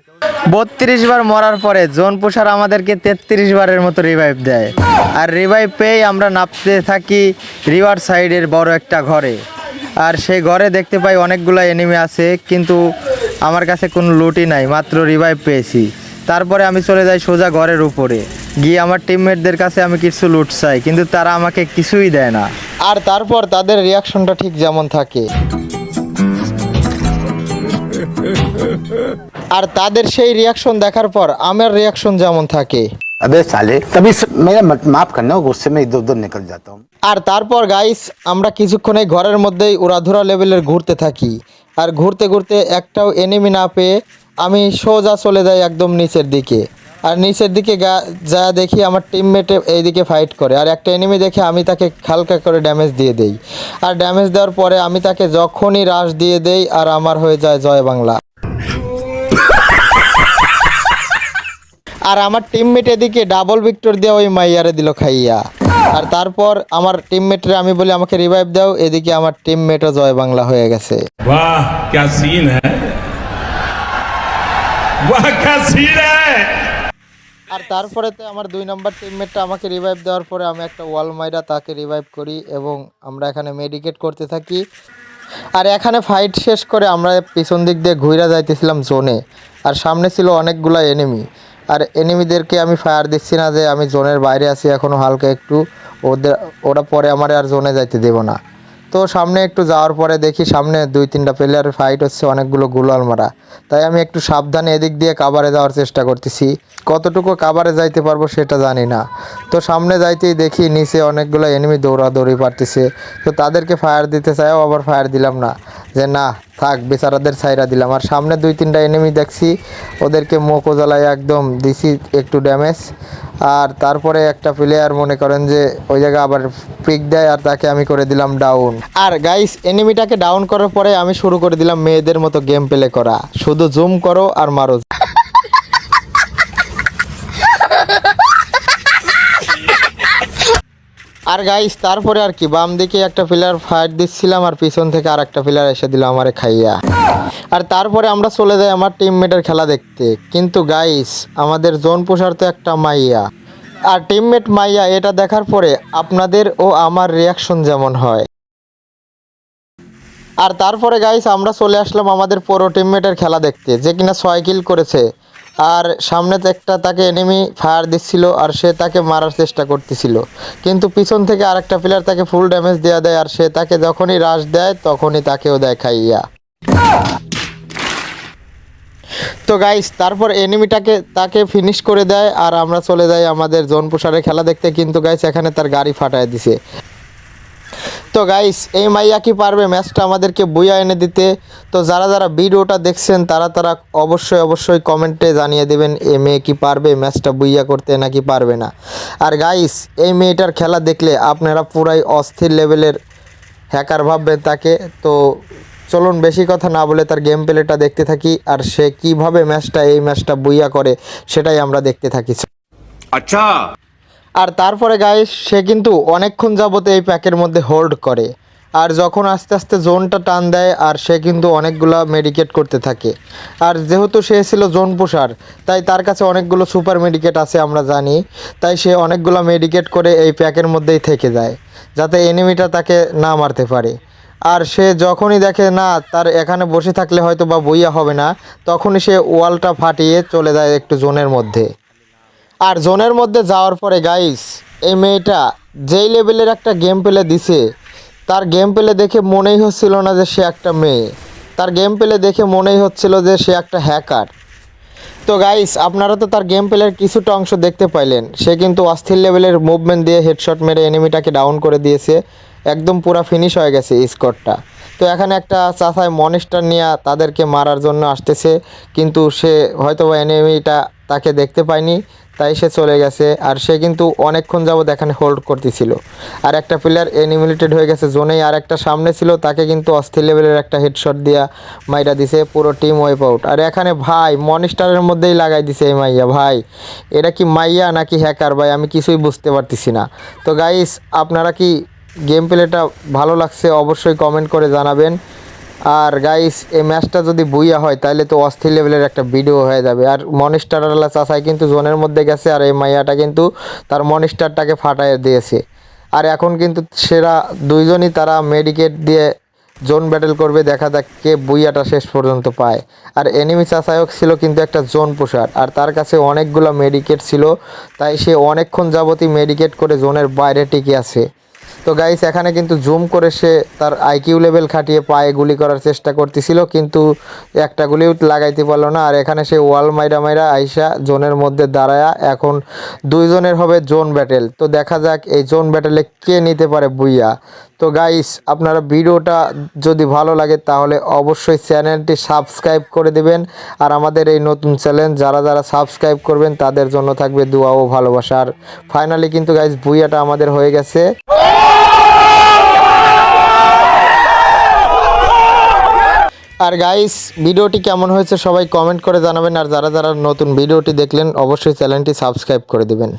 32 বার মরার পরে জোন পুষার আমাদেরকে 33 বারের মতো রিভাইভ দেয়। আর রিভাইভ পেয়েই আমরা নামতে থাকি রিভার সাইডের বড় একটা ঘরে। আর সেই ঘরে দেখতে পাই অনেকগুলো এনিমি আছে, কিন্তু আমার কাছে কোনো লুটই নাই, মাত্র রিভাইভ পেয়েছি। তারপরে আমি চলে যাই সোজা ঘরের উপরে গিয়ে আমার টিমমেটদের কাছে আমি কিছু লুট চাই, কিন্তু তারা আমাকে কিছুই দেয় না। আর তারপর তাদের রিয়াকশনটা ঠিক যেমন থাকে, আর তাদের সেই রিয়াকশন দেখার পর আমার রিয়াকশন যেমন থাকে। अबे साले तभी मेरा माफ करना गुस्से में इधर उधर निकल जाता हूँ। আর তারপর গাইস আমরা কিছুক্ষণ এই ঘরের মধ্যেই উড়াধুরা লেভেলের ঘুরতে থাকি। আর ঘুরতে ঘুরতে একটাও এনিমি না পেয়ে আমি সোজা চলে যাই একদম নিচের দিকে। আর নিচের দিকে যা দেখি আমার টিমমেটে এইদিকে ফাইট করে, আর একটা এনিমি দেখে আমি তাকে হালকা করে ড্যামেজ দিয়ে দেই। আর ড্যামেজ দেওয়ার পরে আমি তাকে যখনই রাশ দিয়ে দেই আর আমার হয়ে যায় জয় বাংলা। আর আমার টিমমেট এদিকে ডাবল ভিক্টর দিয়ে ওই মাইয়ারে দিল খাইয়া। আর তারপর আমার টিমমেটরে আমি বলি আমাকে রিভাইভ দাও, এদিকে আমার টিমমেটও জয় বাংলা হয়ে গেছে। वाह क्या सीन है, वाह क्या सीन है। আর তারপরে তো আমার 2 নম্বর টিমমেটটা আমাকে রিভাইভ দেওয়ার পরে আমি একটা ওয়াল মাইরা তাকে রিভাইভ করি এবং আমরা এখানে মেডিকেট করতে থাকি। আর এখানে ফাইট শেষ করে আমরা পিছন দিক দিয়ে ঘুরে যাইতেছিলাম জোনে। আর সামনে ছিল অনেকগুলা এনিমি, আর এনিমিদেরকে আমি ফায়ার দিচ্ছি না যে আমি জোনের বাইরে আছি এখনও হালকা একটু, ওরা পরে আমার আর জোনে যাইতে দেব না। তো সামনে একটু যাওয়ার পরে দেখি সামনে 2-3টা প্লেয়ারের ফাইট হচ্ছে, অনেকগুলো গুলাল মারা। তাই আমি একটু সাবধানে এদিক দিয়ে কাভারে যাওয়ার চেষ্টা করতেছি, কতটুকু কাভারে যাইতে পারবো সেটা জানি না। তো সামনে যাইতেই দেখি নিচে অনেকগুলো এনিমি দৌড়াদৌড়ি পারতেছে। তো তাদেরকে ফায়ার দিতে চাইও আবার ফায়ার দিলাম না, যে না থাক বেচারাদের ছাইরা দিলাম। আর সামনে 2-3টা এনিমি দেখছি, ওদেরকে মোকো জ্বালায় একদম দিছি একটু ড্যামেজ। আর তারপরে একটা প্লেয়ার মনে করেন যে ওই জায়গায় আবার পিক দেয়, আর তাকে আমি করে দিলাম ডাউন। আর গাইস এনিমিটাকে ডাউন করার পরে আমি শুরু করে দিলাম মেয়েদের মতো গেম প্লে করা, শুধু জুম করো আর মারো। আর গাইস তারপরে আর কি বাম দিকে একটা প্লেয়ার ফাইট দিচ্ছিলাম, আর পিছন থেকে আর একটা প্লেয়ার এসে দিল আমারে খাইয়া। আর তারপরে আমরা চলে যাই আমার টিমমেটের খেলা দেখতে। কিন্তু গাইস আমাদের জোন পুষার তো একটা মাইয়া, আর টিমমেট মাইয়া, এটা দেখার পরে আপনাদের ও আমার রিয়াকশন যেমন হয়। আর তারপরে গাইস আমরা চলে আসলাম আমাদের পুরো টিমমেটের খেলা দেখতে, যে কিনা 6 কিল করেছে। আর সামনে একটা তাকে এনিমি ফায়ার দিচ্ছিল, আর সে তাকে মারার চেষ্টা করতেছিল, কিন্তু পিছন থেকে আরেকটা প্লেয়ার তাকে ফুল ড্যামেজ দেওয়া দেয়, আর সে তাকে যখনই রাশ দেয় তখনই তাকেও দেয় খাইয়া। তো গাইস তারপর এনিমিটাকে তাকে ফিনিশ করে দেয়, আর আমরা চলে যাই আমাদের জোন পুষারের খেলা দেখতে। কিন্তু গাইস এখানে তার গাড়ি ফাটায় দিছে। তো গাইস এই মাইয়া কি পারবে ম্যাচটা আমাদেরকে বুইয়া এনে দিতে? তো যারা যারা ভিডিওটা দেখছেন তারা অবশ্যই কমেন্টে জানিয়ে দেবেন এই মেয়ে কি পারবে ম্যাচটা বুইয়া করতে নাকি পারবে না। আর গাইস এই মেয়েটার খেলা দেখলে আপনারা পুরাই অস্থির লেভেলের হ্যাকার ভাববেন তাকে। তো চলুন বেশি কথা না বলে তার গেম প্লেটা দেখতে থাকি, আর সে কিভাবে এই ম্যাচটা বুইয়া করে সেটাই আমরা দেখতে থাকি। अच्छा আর তারপরে গাইস সে কিন্তু অনেকক্ষণ যাবত এই প্যাকের মধ্যে হোল্ড করে, আর যখন আস্তে আস্তে জোনটা টান দেয় আর সে কিন্তু অনেকগুলো মেডিকেট করতে থাকে। আর যেহেতু সে ছিল জোন পুষার, তাই তার কাছে অনেকগুলো সুপার মেডিকেট আছে আমরা জানি, তাই সে অনেকগুলো মেডিকেট করে এই প্যাকের মধ্যেই থেকে যায়, যাতে এনিমিটা তাকে না মারতে পারে। আর সে যখনই দেখে না তার এখানে বসে থাকলে হয়তো বা বইয়া হবে না, তখনই সে ওয়ালটা ফাটিয়ে চলে যায় একটু জোনের মধ্যে। আর জোনের মধ্যে যাওয়ার পরে গাইস এই মেয়েটা যেই লেভেলের একটা গেম প্লে দিছে, তার গেম প্লে দেখে মনেই হচ্ছিল না যে সে একটা মেয়ে, তার গেম প্লে দেখে মনেই হচ্ছিল যে সে একটা হ্যাকার। তো গাইস আপনারা তো তার গেম প্লের কিছুটা অংশ দেখতে পাইলেন, সে কিন্তু অস্থির লেভেলের মুভমেন্ট দিয়ে হেডশট মেরে এনিমিটাকে ডাউন করে দিয়েছে, একদম পুরা ফিনিশ হয়ে গেছে স্কোরটা। তো এখানে একটা চাচাই মনিস্টার নিয়ে তাদেরকে মারার জন্য আসতেছে, কিন্তু সে হয়তো এনিমিটা তাকে দেখতে পায়নি, তাই সে চলে গেছে। আর সে কিন্তু অনেকক্ষণ যাবত এখানে হোল্ড করতেছিল, আর একটা প্লেয়ার এনিমিলেটেড হয়ে গেছে জোনেই, আর একটা সামনে ছিল তাকে কিন্তু অস্থির লেভেলের একটা হেডশট দিয়া মাইরা দিছে, পুরো টিম ওয়াইপ আউট। আর এখানে ভাই মনিস্টারের মধ্যেই লাগাই দিছে এই মাইয়া। ভাই এটা কি মাইয়া নাকি হ্যাকার ভাই, আমি কিছুই বুঝতে পারতেছি না। তো গাইস আপনারা কি গেম প্লেটা ভালো লাগছে অবশ্যই কমেন্ট করে জানাবেন। আর গাইস এই ম্যাচটা যদি বুইয়া হয় তাহলে তো অস্থির লেভেলের একটা ভিডিও হয়ে যাবে। আর মনিস্টারওয়ালা চাচাই কিন্তু জোনের মধ্যে গেছে, আর এই মাইয়াটা কিন্তু তার মনিস্টারটাকে ফাটাই দিয়েছে। আর এখন কিন্তু সেরা দুইজনই তারা মেডিকেট দিয়ে জোন ব্যাটেল করবে, দেখা যাক কে বুইয়াটা শেষ পর্যন্ত পায়। আর এনিমি চাচায়ক ছিল কিন্তু একটা জোন পুষার, আর তার কাছে অনেকগুলো মেডিকেট ছিল, তাই সে অনেকক্ষণ যাবতই মেডিকেট করে জোনের বাইরে টিকে আছে। তো গাইস এখানে কিন্তু জুম করে সে তার আইকিউ লেভেল খাটিয়ে পায়ে গুলি করার চেষ্টা করতেছিল, কিন্তু একটা গুলিও লাগাইতে পারলো না। আর এখানে সে ওয়াল মাইরা মাইরা আইসা জোনের মধ্যে দাঁড়ায়া এখন দুইজনের হবে জোন ব্যাটেল। তো দেখা যাক এই জোন ব্যাটেলে কে নিতে পারে বুইয়া। তো গাইস আপনারা ভিডিওটা যদি ভালো লাগে তাহলে অবশ্যই চ্যানেলটি সাবস্ক্রাইব করে দিবেন। আর আমাদের এই নতুন চ্যানেল যারা যারা সাবস্ক্রাইব করবেন তাদের জন্য থাকবে দোয়া ও ভালোবাসা। আর ফাইনালি কিন্তু গাইস বুইয়াটা আমাদের হয়ে গেছে। আর গাইস ভিডিওটি কেমন হয়েছে সবাই কমেন্ট করে জানাবেন। আর যারা যারা নতুন ভিডিওটি দেখলেন অবশ্যই চ্যানেলটি সাবস্ক্রাইব করে দিবেন।